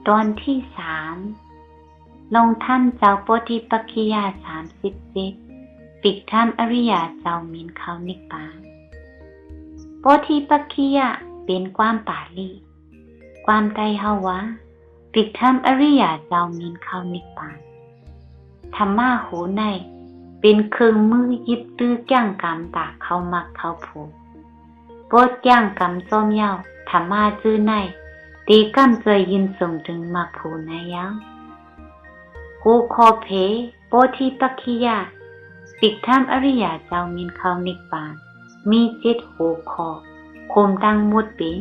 ตอนที่3ลงถ้ำเจ้าโพธิปักขิยะ37ปิกถ้ำอริยะเจ้ามินเข้านิพพานโพธิปักขิยะเป็นความปาลีความไตเฮาว่าปิกถ้ำอริยะเจ้ามินเข้านิพพานธรรมะหูในเป็นเครื่องมือยิบตื้อแก้งกรรมตาเข้ามักเข้าผูกโปรดแก้งกรรมจอมเย้าธรรมะจื้อในตีกำเจยยินส่งถึงมักผูในยังกูคอเพโพธิปักขิยะปิกถ้ำอริยะเจ้ามินเข้านิพพานมี7หัวข้อคุมตั้งหมดเป็น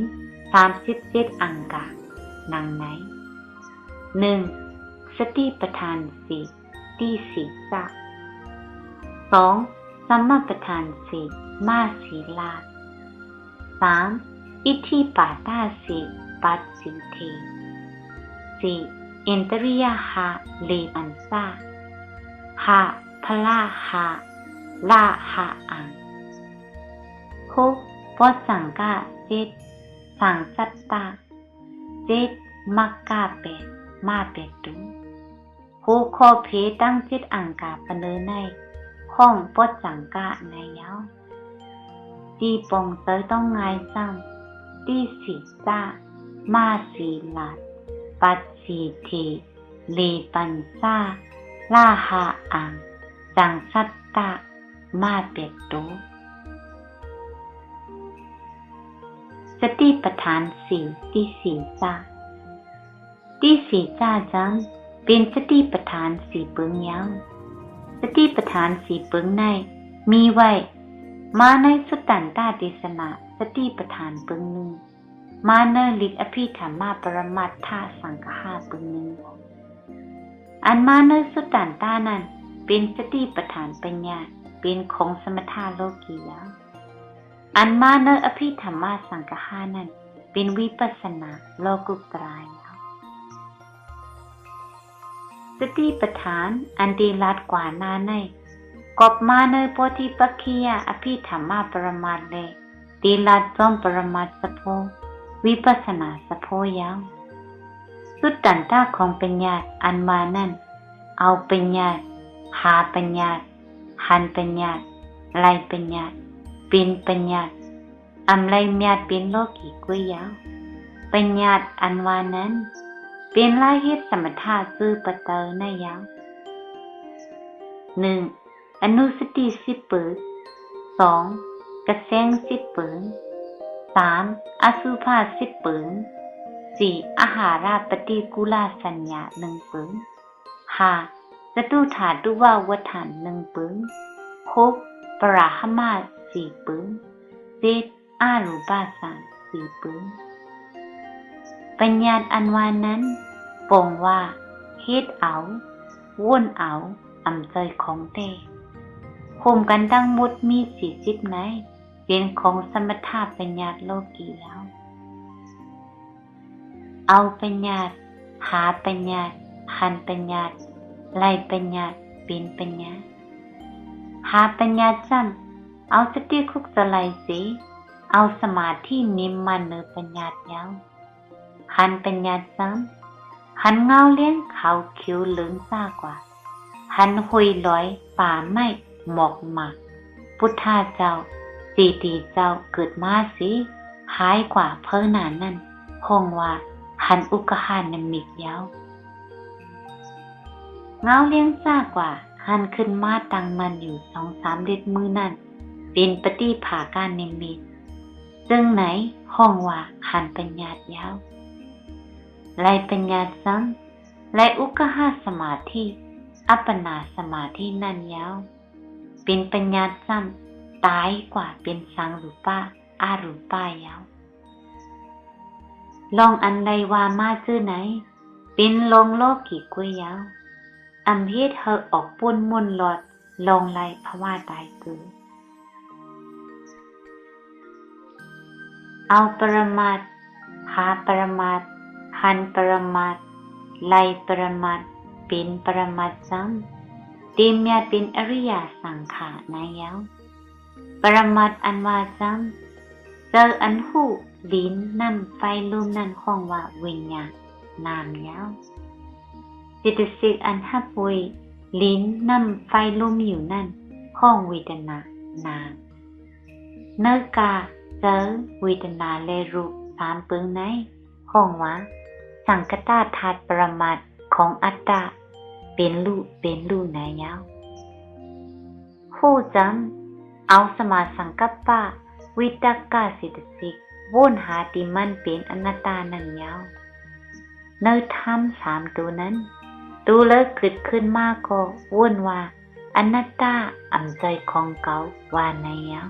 37อังกานังไหน 1. สติปัฏฐาน4ที่ศีรษะ 2. สัมมาปัฏฐาน4มาศีลา 3. อิทธิปาทา4ปัจฉิมเท 4. อินทริยหะเลปันซาหะพละหะละหะอัง 6. วัดสังกะ7สังสัตตา7มักกะ8มา8ตุหูคอเพตั้ง7อังกาปะเนอในห้องปดสังกะในยาวจีปองเตยต้องงายซ้ำที่ศีรษะมาศีลาปัจฉิเทเลปันซาลาหะอังสังสัตตะมา8ตุสติปัฏฐาน4ที่ศีรษะที่ศีรษะจังเป็นสติปัฏฐาน4เปิงยาวสติปัฏฐาน4เปิงในมีไว้มาในสุตตันตเทศนาสติปัฏฐานเปิงหนึ่งมาในลิกอภิธรรมปรมัตถสังฆะเปิงหนึ่งอันมาในสุตตันตนั้นเป็นสติปัฏฐานปัญญาเป็นของสมถะโลกียะอันมาในอภิธรรมสังฆะนั้นเป็นวิปัสสนาโลกุตรายะสติปัฏฐานอันดีลัดกว่านาในกอบมาในโพธิปักขิยะอภิธรรมปรมัตถ์เลยดีลัดจอมปรมัตถ์สะโพวิปัสสนาสะโพยาวสุดตันตาของปัญญาอันมานั่นเอาปัญญาหาปัญญาหันปัญญาไล่ปัญญาเป็นปัญญาอำไลญาติเป็นโลกีกุยยาวปัญญาอันวานั้นเป็นลายเหตุสมถะซื้อปะเตอในยาว 1. อนุสติ10เปิด 2. กระแสง10เปิด 3. อสุภะ10เปิด 4. อาหาราปฏิกูลสัญญา1เปิด 5. จตุถาตุวาวัฏฐาน1เปิด 6. ปราหมา4เปิด 7. อารูปาสาน4เปิดปัญญาอันวานั้นปองว่าเฮ็ดเอาว่นเอาอำใจของเตคุมกันทั้งหมดมี40ในเป็นของสมถะปัญญาโลกีแล้วเอาปัญญาหาปัญญาหันปัญญาไล่ปัญญาเป็นปัญญาหาปัญญาซ้ำเอาสติคุกสลายสิเอาสมาธินิมมันเนอปัญญายาวหันปัญญาซ้ำหันเงาเลี้ยงเขาคิ้วเหลืองซ่ากว่าหันหุยลอยป่าไม้หมอกหมากพุทธาเจ้าสีตีเจ้าเกิดมาสิหายกว่าเพิ่นานนั่นห้องว่าหันอุกหานมิกยาวเงาเลี้ยงซ่ากว่าหันขึ้นมาตังมันอยู่2-3 เด็ดมือนั่นเป็นปฏิภาการนิมิตซึ่งไหนห้องว่าหันปัญญายาวไล่ปัญญาซ้ำไล่อุกหาสมาธิอัปปนาสมาธินั่นยาวเป็นปัญญาซ้ำตายกว่าเป็นสังรูปะอารูปายาวลองอันใดว่ามาชื่อไหนเป็นลงโลกีกุยยาวอำเฮ็ดเฮอออกปุ่นมุ่นหลอดลองไล่ภาวะตายเกิดเอาปรมาตถ์หาปรมาตถ์หันปรมาตถ์ไล่ปรมาตถ์เป็นปรมัตถ์ซ้ำเต็มญาติเป็นอริยสังขารนายาวปรมัตถ์อันว่าซ้ำเจออันหูลิ้นน้ำไฟลมนั่นห้องว่าวิญญาณ นามยาวจิตสิกอันหับไว้ลิ้นน้ำไฟลมอยู่นั่นข้องเวทนานามเนื้อกาเจอเวทนาและรูปสามปึงในข้องว่าสังคตาธาตุปรมัตถ์ของอัตตาเป็นรูปนายาวผู้จำเอาสมาสังกัปปะวิตกาสิตสิกวนหาติมันเป็นอนัตตานั่นยาวเนื้อธรรมสามตัวนั้นตัวเลิกขึ้นมาก็วนว่าอนัตตาอำใจของเก่าว่าในยาว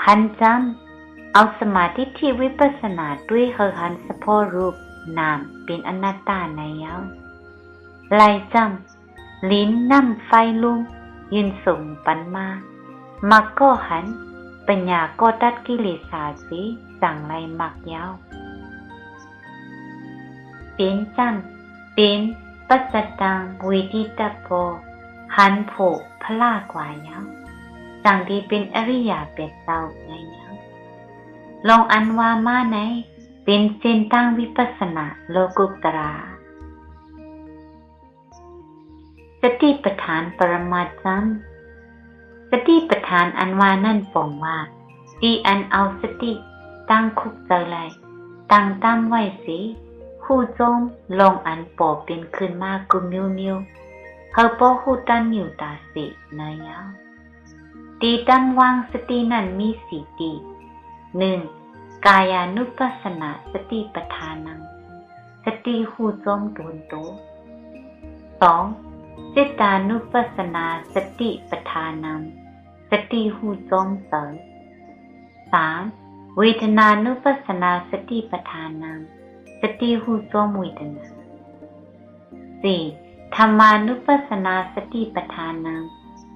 หันจำเอาสมาธิที่วิปัสสนาด้วยหันสะพอรูปนามเป็นอนัตตาในยาวไล่จำลิ้นน้ำไฟลุมยืนส่งปันมามักก็หันปัญญาก็ตัดกิเลสาสีสั่งไล่มักยาวเป็นจำเป็นปัสสตังวิทิตโพหันโผพลากว่ายาวสั่งที่เป็นอริยเป็ดเจ้าไงยาวลองอันว่ามาในเป็นเส้นตั้งวิปัสสนาโลกุตตราสติปัฏฐานปรมัตถ์สติปัฏฐานอันว่านั่นป่องว่าที่อันเอาสติตั้งคุกเจอไรตั้งตั้มไว้สิคู่จมลงอันปอเป็นขึ้นมากุมิวเฮาปอคู่ตันอยู่ตาสิเนยาวตีตั้งวางสตินั้นมีสี่ตี1. กายานุปัสสนาสติปัฏฐานังสติคู่จมตุนโต 2. จิตานุปัสสนาสติปัฏฐานังสติหูจอมเสริญ 3. เวทนานุปัสสนาสติปัฏฐานังสติหูจอมเวทนา 4. ธรรมานุปัสสนาสติปัฏฐานัง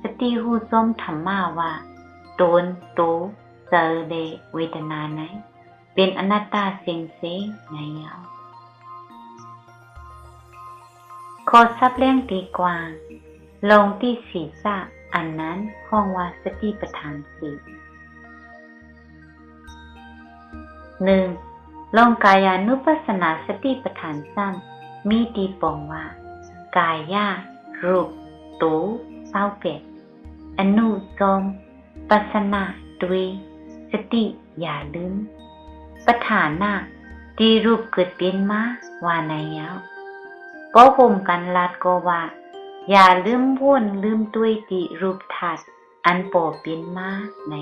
สติหูจอมธรรมาว่าตนโตเจอเดเวทนาไหนเป็นอนัตตาเสียงไงยาวขอซับเลี้ยงตีกวางลงที่ศีรษะอันนั้นห้องว่าสติปัฏฐานสี่ 1. ลงกายานุปัสสนาสติปัฏฐานซ้ำมีตีปองว่ากายารูปตูเศร้าเป็ดอนุจมปัสสนาด้วยสติอย่าลืมปัฏฐานะที่รูปเกิดเป็นมาว่าในยาวก็ห่มกันลาดก็ว่าอย่าลืมวนลืมด้วยติรูปธาตุอันปอเป็นมาใน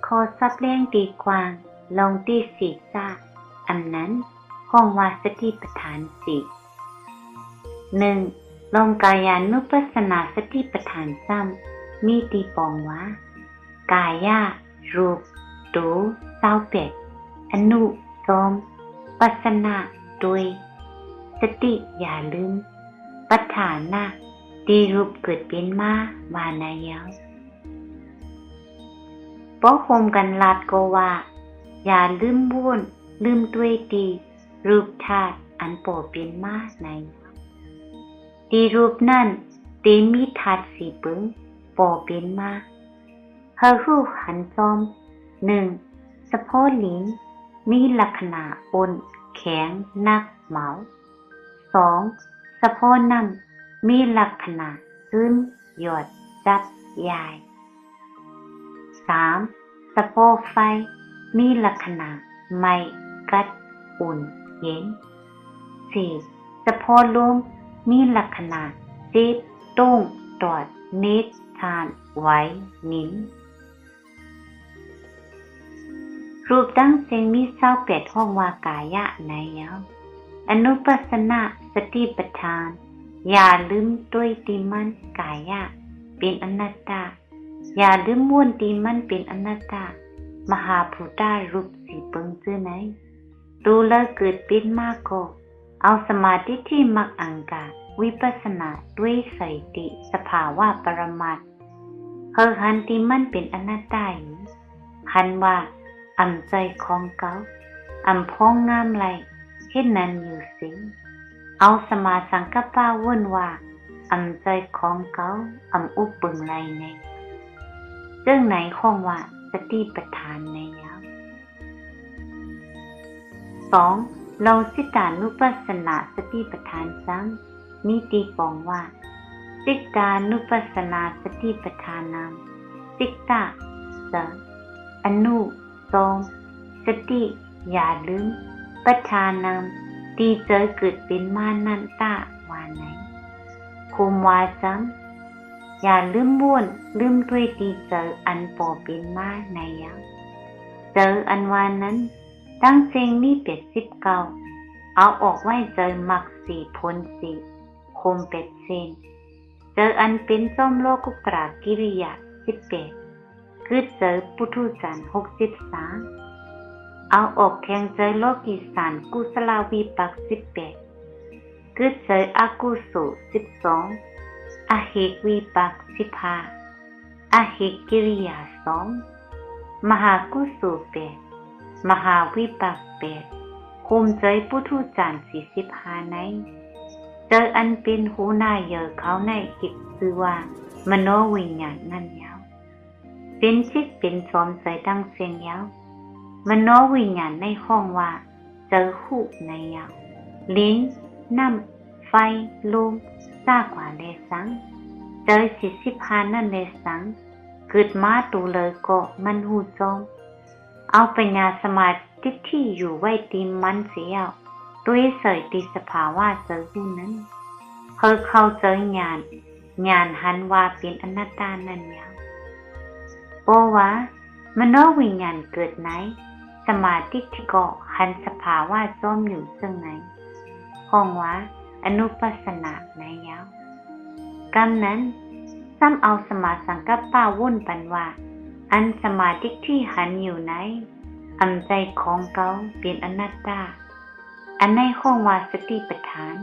ขอซับเลี้ยงตีกวางลงที่ศีรษะอันนั้นห้องว่าสติปัฏฐานสี่ 1. ลงกายานุปัสสนาสติปัฏฐานซ้ำมีตีปองว่ากายารูปตูเศร้าเป็ดอนุจมปัสสนาด้วยสติอย่าลืมปัฏฐานะที่รูปเกิดเป็นมาว่าในยาวป้อโฮมกันลาดก็ว่าอย่าลืมบุญลืมด้วยดีรูปธาตุอันปอเป็นมาในดีรูปนั่นตีมีธาตุสี่ปึงปอเป็นมาเฮารูปหันจอม 1. สะโพกลิ้นมีลักษณะอ่อนแข็งนักเหมา 2. สะโพกนั่งมีลักษณะขึ้นหยดจับยาย 3. สะโพกไฟมีลักษณะไม่กัดอุ่นเย็น 4. สะโพกลมมีลักษณะซีบตุ้งตอดนิดทานไว้นิ้น รูปดั้งเสียงมี28ห้องว่ากายะในยาวอนุปัสสนาสติปัฏฐานอย่าลืมด้วยตีมันกายะเป็นอนัตตาอย่าลืมม้วนตีมันเป็นอนัตตามหาภูตารูปสีเปิงซื่อไหนดูแลเกิดเป็นมากก็เอาสมาธิที่มักอังกาวิปัสสนาด้วยสติสภาวะปรมัตถ์หันตีมันเป็นอนัตตาอยู่หันว่าอำใจของเก่าอำพ้องงามไรเห็นนั้นอยู่สิเอาสมาสังกัปปะวนว่าอำใจของเก่าอำอุปปึงไรในเรื่องไหนข้องว่าสติปัฏฐานในยาว2. เราสิตานุปัสสนาสติปัฏฐานซ้ำมีตีปองว่าสิตานุปัสสนาสติปัฏฐานังสิตาสะอนุ2สติอย่าลืมปัฏฐานังที่เจอเกิดเป็นมานันตะว่าไหนคุมว่าซ้ำอย่าลืมบ้วนลืมด้วยที่เจออันปอเป็นมาในยังเจออันวานั้นตั้งเสียงมี89เอาออกไว้เจอมัก4ผล4คม8เซนเจออันเป็นจอมโลกุตระกิริยา18คือเจอปุถุจันทร์63เอาออกแข่งเจอโลกิสานกุศลวิปัก18คือเจออกุศล12อหิกวิปัก15อหิกกิริยา2มหากุศล8มหาวิปัก8คุมเจอปุถุจันทร์45ในเจออันเป็นหูหน้าเยอะเขาในกิจชื่อว่ามโนวิญญาณนั่นยาวเป็นชิดเป็นสอมใจดังเสียงยาวมโนวิญญาณในห้องว่าเจอหูในยาวลิ้นน้ำไฟลมซากว่าเลสังเจอ45นั่นเลสังเกิดมาตูเลยก็มันหูจองเอาปัญญาสมาธิที่อยู่ไว้ตีมันเสียด้วยเสยติสภาวะเจอหูนั้นเข้าเจอญาณหันว่าเป็นอนัตตานั่นยาวเพราะว่ามโนวิญญาณเกิดไหนสมาธิที่ก็หันสภาวะจอมอยู่ซึ่งไหนห้องว่าอนุปัสสนาในยาวกรรมนั้นซ้ำเอาสมาสังกัปปะวุ่นปันว่าอันสมาธิที่หันอยู่ไหนอำใจของเก่าเป็นอนัตตาอันในห้องว่าสติปัฏฐาน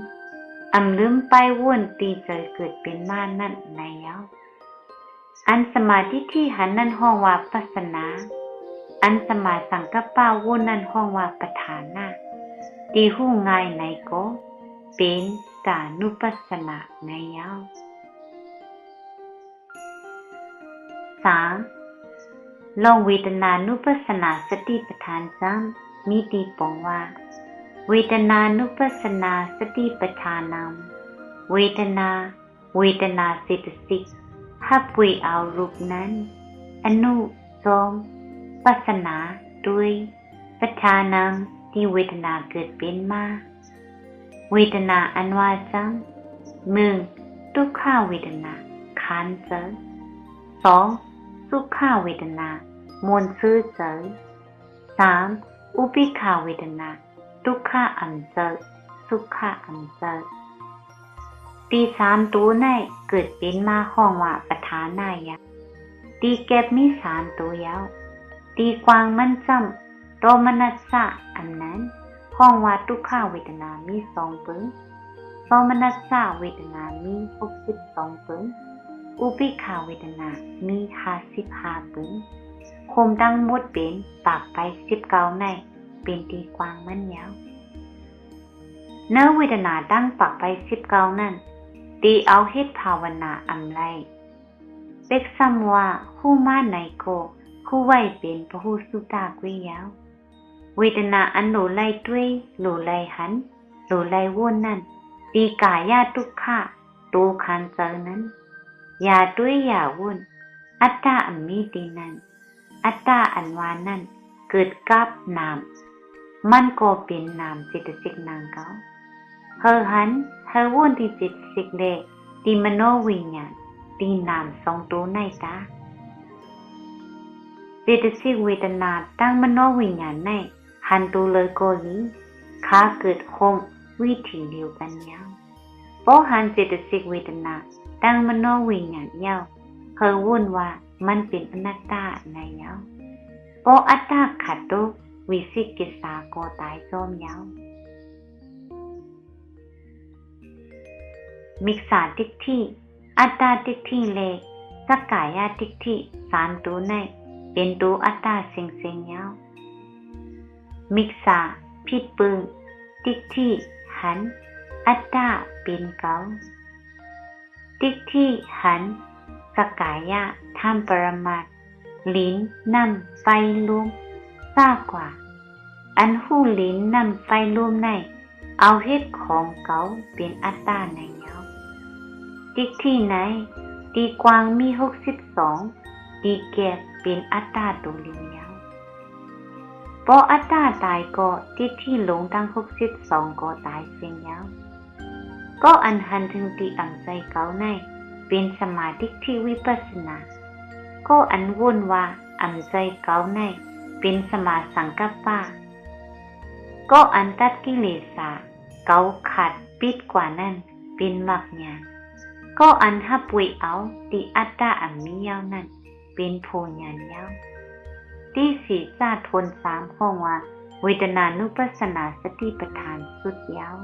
อำลืมไปวุ่นตีใจเกิดเป็นมานั่นในยาวอันสมาธิที่หันนั่นห้องว่าปัสสนาอันสมาสังกัปปะวุ่นนั่นห้องว่าปัฏฐานะตีหูง่ายในก็เป็นตานุปัสสนาในยาว3. ลองเวทนานุปัสสนาสติปัฏฐานซ้ำมีตีปองว่าเวทนานุปัสสนาสติปัฏฐานังเวทนาเจตสิกหับไว้เอารูปนั้นอนุ2ปัสสนาด้วยปัฏฐานังที่เวทนาเกิดเป็นมาเวทนาอันว่าจัง1ทุกขเวทนาขันธ์เจอ2สุขเวทนามวลซื่อเจอ3อุปิขาเวทนาทุกขอันเจอสุขอันเจอตี3ตัวในเกิดเป็นมาห้องว่าปัฏฐานายะตีเก็บมี3ตัวยาวตีกวางมันจำโรมนัสสะอันนั้นห้องว่าทุกขเวทนามี2ปึงโรมนัสสะเวทนามี62ปึงอุปิขาเวทนามี55ปึงคมดังหมดเป็นปากไป19ในเป็นตีกวางมันยาวเนื้อเวทนาดังปากไป19นั่นตีเอาเฮ็ดภาวนาอำไรเป็กซ้ำว่าคู่มาไหนโกคู่ไว้เป็นพระหูสุตากวิยาวเวทนาอันโหลไลด้วยโหลไลหันโหลไลวนนั่นตีกายาทุกขะตูคันเจอนั้นอย่าด้วยอย่าวุ่นอัตตาอันมีตีนั้นอัตตาอันวานั่นเกิดกับนามมันก็เป็นนามจิตสิกนางเก่าหันวุ่นที่จิตสิกเลตีมโนวิญญาณตีนาม2ตัวในตา เจตสิกเวทนาตั้งมโนวิญญาณในหันตูเลยโกลีค้าเกิดคงวิถีเดียวกันยาวเพราะหันเจตสิกเวทนาตั้งมโนวิญญาณยาวเฮอวุ่นว่ามันเป็นอนัตตาในยาวเพราะอัตตาขัดโตวิสิกิสาโกตายซ้อมยาวมิกษาทิฏฐิอัตตาทิฏฐิเลสักกายาทิฏฐิสามตัวในเป็นตัวอัตตาเสียงยาวมิกษาผิดปืนทิฏฐิหันอัตตาเป็นเกาทิฏฐิหันสักกายะทำปรมาตลิ้นนำไฟลุมซากกว่าอันหูลิ้นนำไฟลุมในเอาเฮ็ดของเกาเป็นอัตตาในยาวทิฏฐิไหนตีกวางมี62ตีแก่เป็นอัตตาตัวเลียวพออัตตาตายก็ทิฏฐิหลงทั้ง62ก็ตายเสียงยาวก็อันหันถึงตีอ่ำใจเกาในเป็นสมาธิที่วิปัสสนาก็อันวุ่นว่าอ่ำใจเกาในเป็นสมาสังกัปปะก็อันตัดกิเลสาเกาขัดปิดกว่านั้นเป็นมรรคญาณก็อันหับป่วยเอาติอัตตาอันมียาวนั้นเป็นโพญานยาวที่สีจ้าทน3ห้องว่าเวทนานุปัสสนาสติปัฏฐานสุดยาว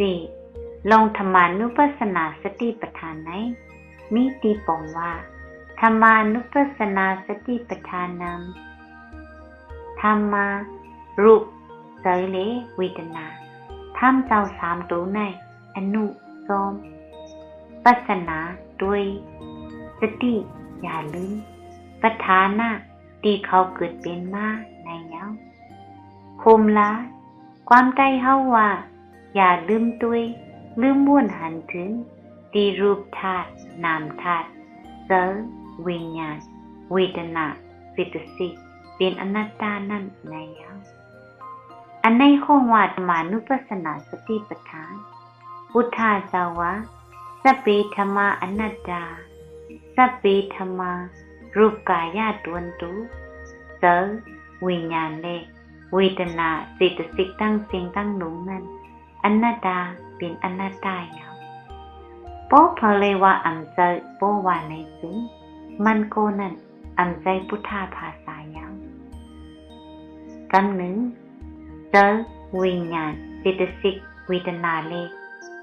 4. ลงธรรมานุปัสสนาสติปัฏฐานไหนมีตีปองว่าธรรมานุปัสสนาสติปัฏฐานนำธรรมารูปเสยเลเวทนาทำเจ้า3ตัวในอนุสมปัสสนาด้วยสติอย่าลืมปัฏฐานะที่เขาเกิดเป็นมาในยาวคุมละความใจเฮาว่าอย่าลืมตัวลืมม้วนหันถึงที่รูปธาตุนามธาตุเสริวิญญาณเวทนาจิตสิกเป็นอนัตตานั่นในยาวอันในห้องว่าธรรมานุปัสสนาสติปัฏฐานพุทธาจาวะสัพเพธัมมาอนัตตาสัพเพธัมมารูปกายาตวนตุเสริวิญญาณเลเวทนาจิตสิกตั้งเสียงตั้งหนุ่งนั้นอนัตตาเป็นอนัตตายาวโป๊พเลว่าอัมใจโปว่าในซึ่งมันโกนั้นอัมใจพุทธาภาษายาวกำหนึ่งเสริวิญญาณจิตสิกเวทนาเล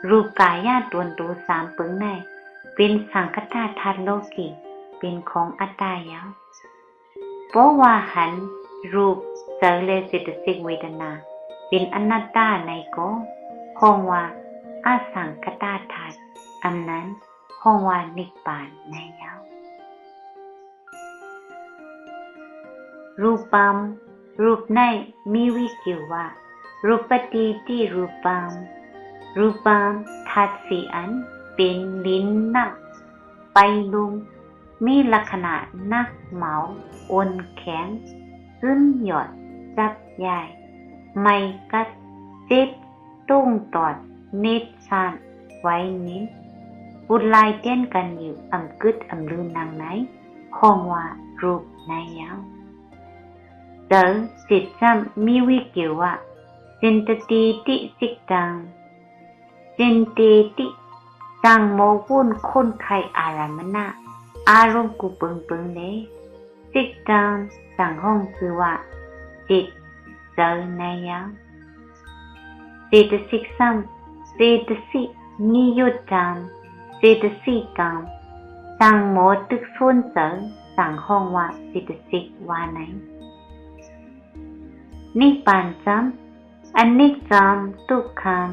รูปกายาตวนตุ3ปึงในเป็นสังคตาธาตุโลกีเป็นของอัตตายาวเพราะว่าหันรูปเสริเลจิตสิกเวทนาเป็นอนัตตาในก็ห้องว่าอาสังคตาธาตุอันนั้นห้องว่านิพพานในยาวรูปัมรูปในมีวิกิวว่ารูปติติรูปัมรูปัมธาตุ4อันเป็นลิ้นนักไปลุมมีลักษณะนักเหมาอ่อนแข็งขึ้นหยอดจับใหญ่ไม่กัดเจ็บตุ้งตอดเน็ดซานไว้นิ้นบุดลายเต้นกันอยู่อำกึดอำลืนนางไหนห้องว่ารูปในยาวเดินจิตจำมีวิกิวว่าสินตติติสิกตังสินเตติจังโมวุ่นคนไข่อารามนะอารมณ์กูเปิงเลยสิกตังจังห้องคือว่าจิตเจอในยาวเจตสิกซ้ำเจตสิกนิยุตจำเจตสิกังจังโมตึกส่วนเจอจังห้องว่าเจตสิกว่าไหนนิพพานจำอนิจจังทุกขัง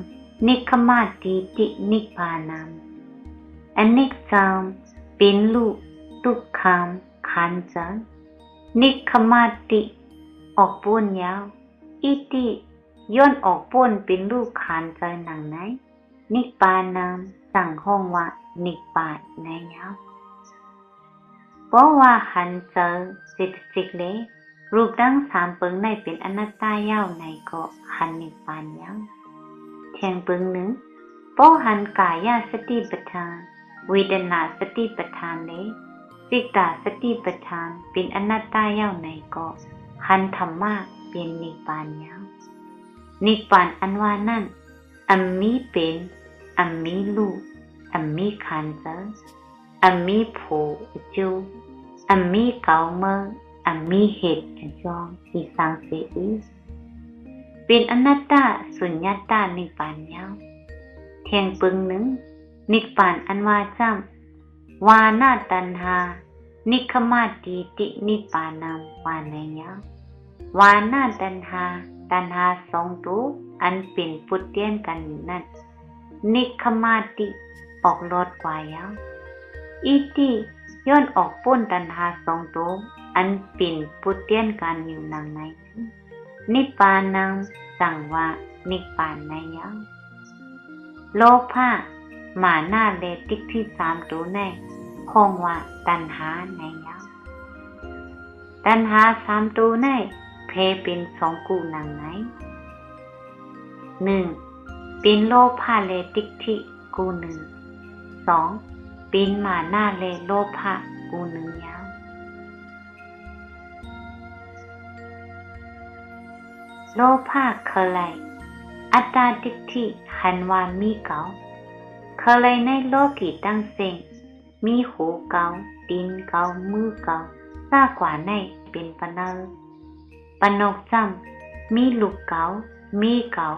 นิคมาติตินิพพานังอนิจจังเป็นรูปทุกขังขันธ์จังนิคมาติออกป้นยาวอิติย้อนออกป้นเป็นรูปขันธ์ใจหนังไหนนิพพานังสั่งห้องว่านิพพานในยาวเพราะว่าหันเจอจิตสิกเลรูปดัง3ปึงในเป็นอนัตตายาวในก็หันนิพพานยาวเทียงปึงหนึ่งเพราะหันกายสติปัฏฐานเวทนาสติปัฏฐานเล สิตาสติปัฏฐานเป็นอนัตตาเย้าในก็ขันธรรมะเป็นนิพพานเย้านิพพานอันว่านั่นอันมีเป็นอันมีรูปอันมีขันธ์เจออันมีโผจูอันมีเก่าเมื่ออันมีเหตุอันจองอีสังเสอีเป็นอนัตตาสุญญตานิพพานเย้าเทียงปึงหนึ่งนิพพานอันว่าจ้ำวานาตัณหานิคมาติตินิพพานังวานัยเย้าวานาตัณหาสองตัวอันเป็นปุตเตียนกันอยู่นั่นนิคมาติออกลดกว่าเย้าอิติย้อนออกป้นตัณหาสองตัวอันเป็นปุตเตียนกันอยู่นังในนิพพานังสั่งว่านิพพานในเย้าโลภะมานะเลติกที่สามตัวในคงว่าตัณหาในเย้าตัณหาสามตัวในเพเป็นสองกูนังไหนหนึ่งเป็นโลภะเลติกที่กูหนึ่งสองเป็นมานะเลโลภะกูหนึ่งเย้าโลภะคืออะไรอัตตาทิฏฐิหันว่ามีเก่าคืออะไรในโลกีตั้งเสียงมีหูเก่าดินเก่ามือเก่าซากว่าในเป็นปนลปนกจำมีลูกเก่ามีเก่า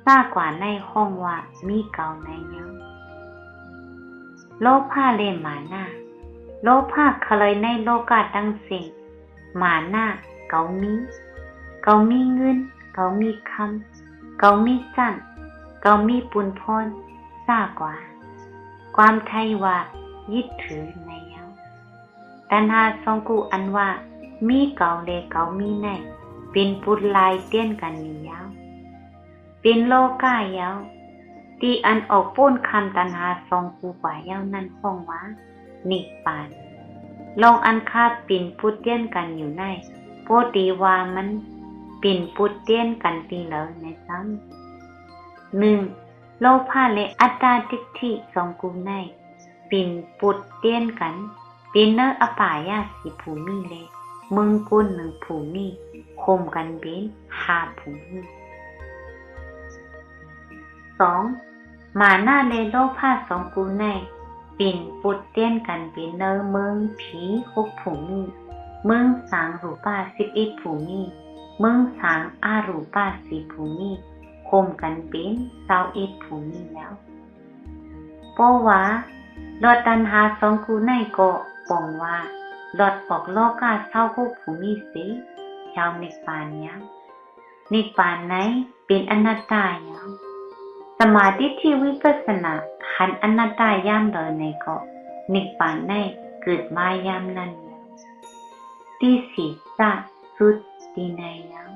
ซากว่าในห้องว่ามีเก่าในเย้าโลภะเลมานะโลภะคืออะไรในโลกาตั้งเสียงมานะเก่ามีเงินเก่ามีคำเก่ามีสั้นเก่ามีปุนพรซากว่าความไทยว่ายึดถือในเย้าตัณหาสองกูอันว่ามีเก่าเลเก่ามีในเป็นปุตลายเตี้ยนกันอยู่เย้าเป็นโลกาเย้าที่อันออกป้นคำตัณหาสองกูกว่าเย้านั่นห้องว่านิพพานลองอันคาเป็นปุตเตี้ยนกันอยู่ในโพธิว่ามันเป็นปุตเตี้ยนกันตีเลยในซ้ำหนึ่งโลภะและอัตตาทิฏฐิสองกูในเป็นปุตเตี้ยนกันเป็นเนออปายาสีภูมิเลมึงกุลหนึ่งภูมิคมกันเป็น5ภูมิสองมานะและโลภะสองกูในเป็นปุตเตี้ยนกันเป็นเนอเมืองผี6ภูมิเมืองสางรูปา11ภูมิเมืองสางอารูปา10ภูมิคมกันเป็น21ภูมิแล้วเพราะว่าลดตัณหาสองกูในก็ปองว่าลดออกโลกา26ภูมิสิชาวนิพพานยังนิพพานไหนเป็นอนัตตายังสมาธิที่วิปัสสนาขันอนัตตายามเลยในก็นิพพานในเกิดมายามนั้นยังที่ศีรษะสุดที่ในยัง